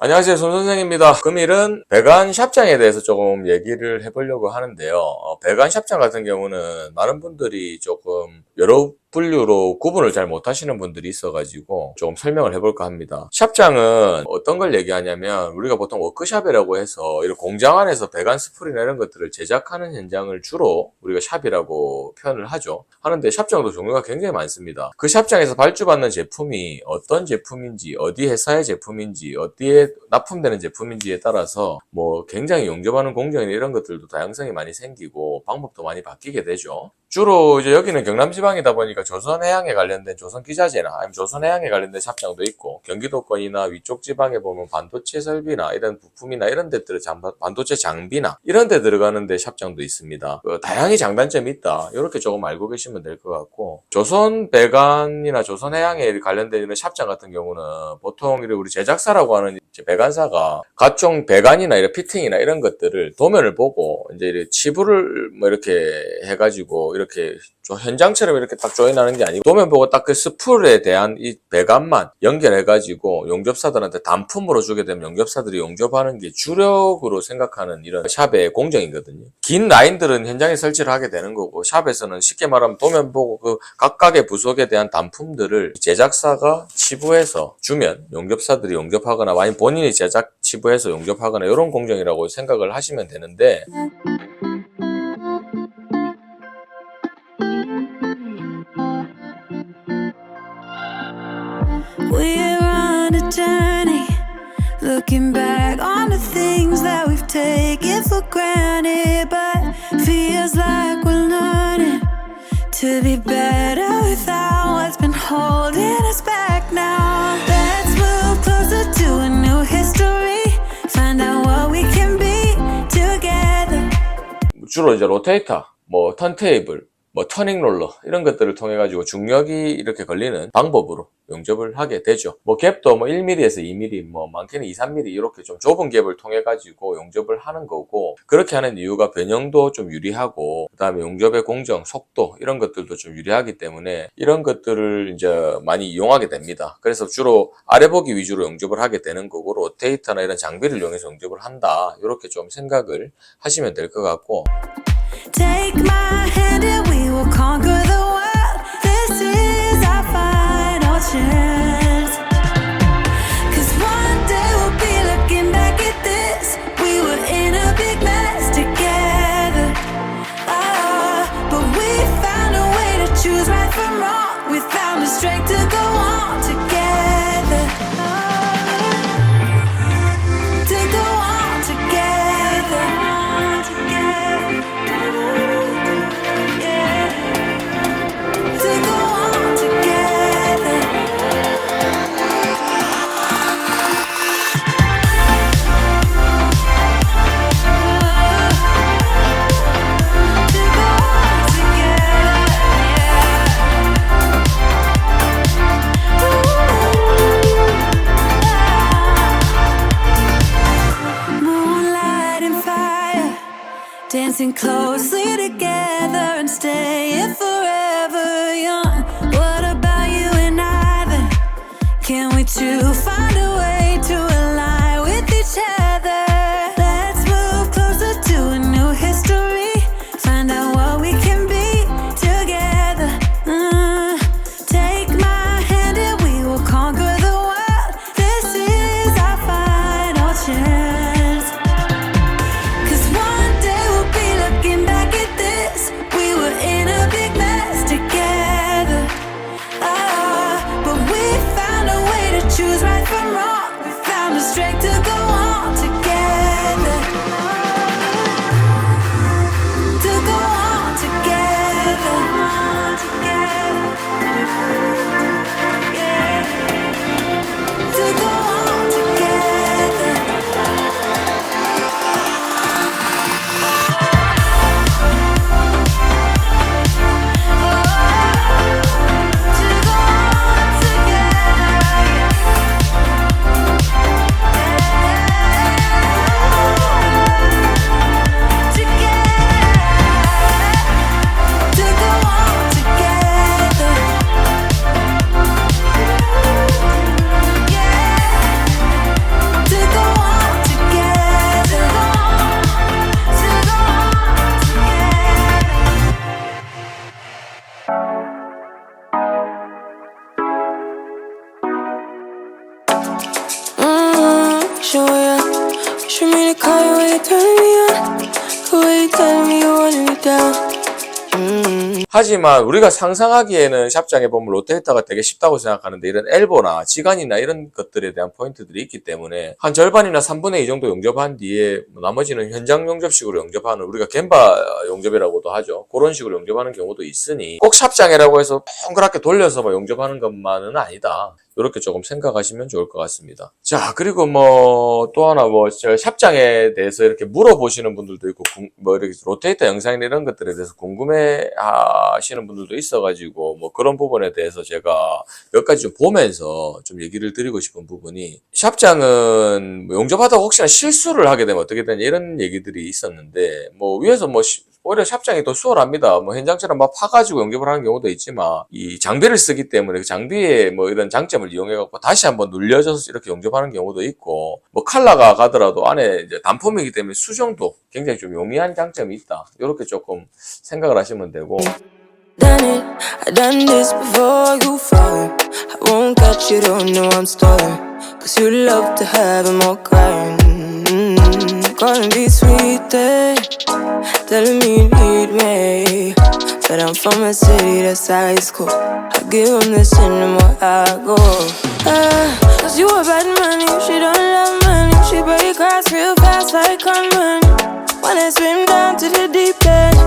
안녕하세요. 손선생입니다. 금일은 배관 샵장에 대해서 조금 얘기를 해보려고 하는데요. 배관 샵장 같은 경우는 많은 분들이 조금 여러 분류로 구분을 잘 못하시는 분들이 있어가지고 조금 설명을 해볼까 합니다. 샵장은 어떤 걸 얘기하냐면 우리가 보통 워크샵이라고 해서 이런 공장 안에서 배관 스프링이나 이런 것들을 제작하는 현장을 주로 우리가 샵이라고 표현을 하죠. 하는데 샵장도 종류가 굉장히 많습니다. 그 샵장에서 발주받는 제품이 어떤 제품인지, 어디 회사의 제품인지, 어디에 납품되는 제품인지에 따라서 뭐 굉장히 용접하는 공정이나 이런 것들도 다양성이 많이 생기고 방법도 많이 바뀌게 되죠. 주로 이제 여기는 경남지방이다 보니까 조선해양에 관련된 조선기자재나 아니면 조선해양에 관련된 샵장도 있고, 경기도권이나 위쪽 지방에 보면 반도체 설비나 이런 부품이나 이런 데들을 반도체 장비나 이런 데 들어가는데 샵장도 있습니다. 다양히 장단점이 있다, 이렇게 조금 알고 계시면 될 것 같고, 조선 배관이나 조선해양에 관련된 이런 샵장 같은 경우는 보통 우리 제작사라고 하는 배관사가 각종 배관이나 이런 피팅이나 이런 것들을 도면을 보고 이제 치부를 뭐 이렇게 해가지고 이렇게 현장처럼 이렇게 딱 조인하는 게 아니고, 도면 보고 딱 그 스풀에 대한 이 배관만 연결해가지고 용접사들한테 단품으로 주게 되면 용접사들이 용접하는 게 주력으로 생각하는 이런 샵의 공정이거든요. 긴 라인들은 현장에 설치를 하게 되는 거고, 샵에서는 쉽게 말하면 도면 보고 그 각각의 부속에 대한 단품들을 제작사가 치부해서 주면 용접사들이 용접하거나 아니면 본인이 제작 치부해서 용접하거나 이런 공정이라고 생각을 하시면 되는데, We're on a journey, looking back on the things that we've taken for granted, but feels like we're learning to be better without what's been holding us back now. Let's move closer to a new history, find out what we can be together. 주로 이제 로테이터, 뭐 턴테이블, 뭐 터닝 롤러 이런 것들을 통해 가지고 중력이 이렇게 걸리는 방법으로 용접을 하게 되죠. 뭐 갭도 뭐 1mm에서 2mm, 뭐 많게는 2, 3mm 이렇게 좀 좁은 갭을 통해 가지고 용접을 하는 거고, 그렇게 하는 이유가 변형도 좀 유리하고 그다음에 용접의 공정, 속도 이런 것들도 좀 유리하기 때문에 이런 것들을 이제 많이 이용하게 됩니다. 그래서 주로 아래 보기 위주로 용접을 하게 되는 거고, 로테이터나 이런 장비를 이용해서 용접을 한다, 이렇게 좀 생각을 하시면 될 것 같고, Take my hand and we will conquer the world. This is our final chance. 'Cause one day we'll be looking back at this. We were in a big mess together. But we found a way to choose right from wrong. We found the strength to go on together. To go on together. Dancing closely together and staying forever young. What about you and I then? Can we two find a way to align with each other? Let's move closer to a new history, find out what we can be together. Take my hand and we will conquer the world. This is our final chance. Choose right from wrong. We found the strength to go on together. To go on together. Yeah. To go on together. should me to call you when you turn me on. The way you tell me you want me down. 하지만 우리가 상상하기에는 샵장에 보면 롯데히터가 되게 쉽다고 생각하는데 이런 엘보나 지간이나 이런 것들에 대한 포인트들이 있기 때문에 한 절반이나 3분의 2 정도 용접한 뒤에 나머지는 현장 용접식으로 용접하는 우리가 gemba 용접이라고도 하죠. 그런 식으로 용접하는 경우도 있으니 꼭 샵장이라고 해서 동그랗게 돌려서 뭐 용접하는 것만은 아니다. 이렇게 조금 생각하시면 좋을 것 같습니다. 자, 그리고 뭐 또 하나 뭐 샵장에 대해서 이렇게 물어보시는 분들도 있고 뭐 이렇게 로테이터 영상이나 이런 것들에 대해서 궁금해 하시는 분들도 있어가지고 뭐 그런 부분에 대해서 제가 몇 가지 좀 보면서 좀 얘기를 드리고 싶은 부분이 샵장은 뭐 용접하다가 혹시나 실수를 하게 되면 어떻게 되냐 이런 얘기들이 있었는데 뭐 위에서 뭐 오히려 샵장이 더 수월합니다. 뭐 현장처럼 막 파가지고 용접을 하는 경우도 있지만 이 장비를 쓰기 때문에 그 장비의 뭐 이런 장점을 이용해갖고 다시 한번 눌려져서 이렇게 용접하는 경우도 있고 뭐 칼라가 가더라도 안에 이제 단품이기 때문에 수정도 굉장히 좀 용이한 장점이 있다. 이렇게 조금 생각을 하시면 되고. Done it, I done this before you fall. I won't catch you, don't know I'm stalling. Cause you love to have them all crying. Calling me sweet, telling me you need me. But I'm from a city that's high school. I give them this and the more I go. Cause you a bad money, she don't love money. She break hearts real fast like gunman. Wanna swim down to the deep end.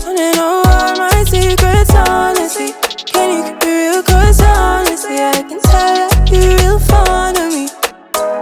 Wanna know all my secrets, honestly. Can you keep it real? Cause honestly, I can tell that you're real fond of me.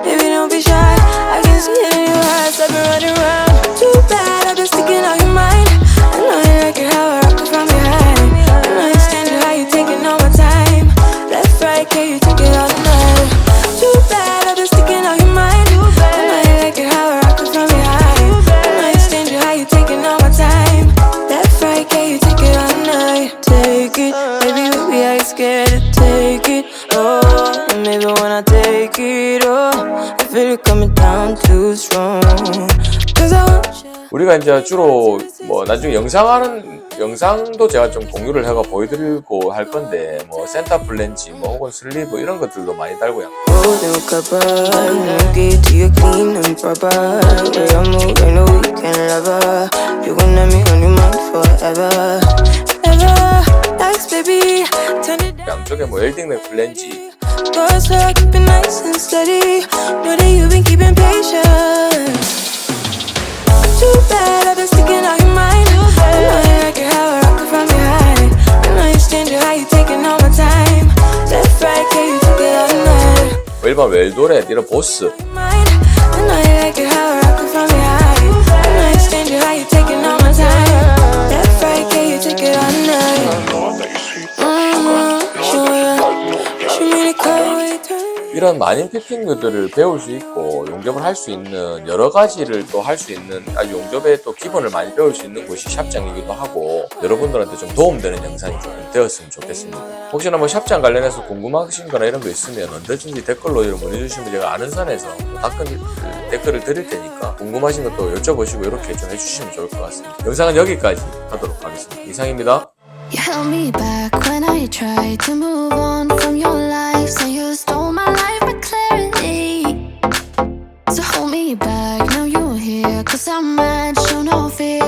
Baby, don't be shy, I can see it in your eyes. I've been running around. Too bad, I've been sticking out your mind. I know you like it how I rock it from behind. I know you stand it, how you taking all my time. Left, right, can you take it all night? Too bad, I've been sticking out your mind. I know you like it how I rock it from behind. I know you stand it, how you taking all my time. Left, right, can you take it all night? Take it, baby, baby, I ain't scared to take it. Oh, and maybe when I take it, oh, I feel it coming down too strong. Cause I want you. 우리가 이제 주로 뭐 나중에 영상도 제가 좀 공유를 해가 보여드리고 할 건데 뭐 센터 플랜지 뭐 혹은 슬리브 이런 것들도 많이 달고요. Golden cuppa, no get to you clean and proper. Way I move, I know you can love her. You gon' have me on your mind forever, ever. Thanks, baby. Turn it down. 양쪽에 뭐 웰딩넥 플랜지 Go slow, keep it nice and steady. Know that you've been keeping patience. Too bad I've been sticking out your mind. I know you like it how I rock it from behind. I know you stand it, how you taking all my time. Left, right, can you take it all night? 일반 웰도렛 이런 보스 Mind. I know you like it how I rock it from behind. I know you stand it, how you taking all my time. Left, right, can you take it all night? Show me the color where you turn. 이런 많은 피핑들을 배울 수 있고 용접을 할 수 있는 여러 가지를 또 할 수 있는 용접의 또 기본을 많이 배울 수 있는 곳이 샵장이기도 하고 여러분들한테 좀 도움되는 영상이 좀 되었으면 좋겠습니다. 혹시나 뭐 샵장 관련해서 궁금하신 거나 이런 거 있으면 언제든지 댓글로 문의 주시면 제가 아는 선에서 댓글을 드릴 테니까 궁금하신 것도 여쭤보시고 이렇게 좀 해주시면 좋을 것 같습니다. 영상은 여기까지 하도록 하겠습니다. 이상입니다. You held me back when I tried to move on from your life. So you stole my life with clarity. So hold me back, now you're here. Cause I'm mad, show no fear.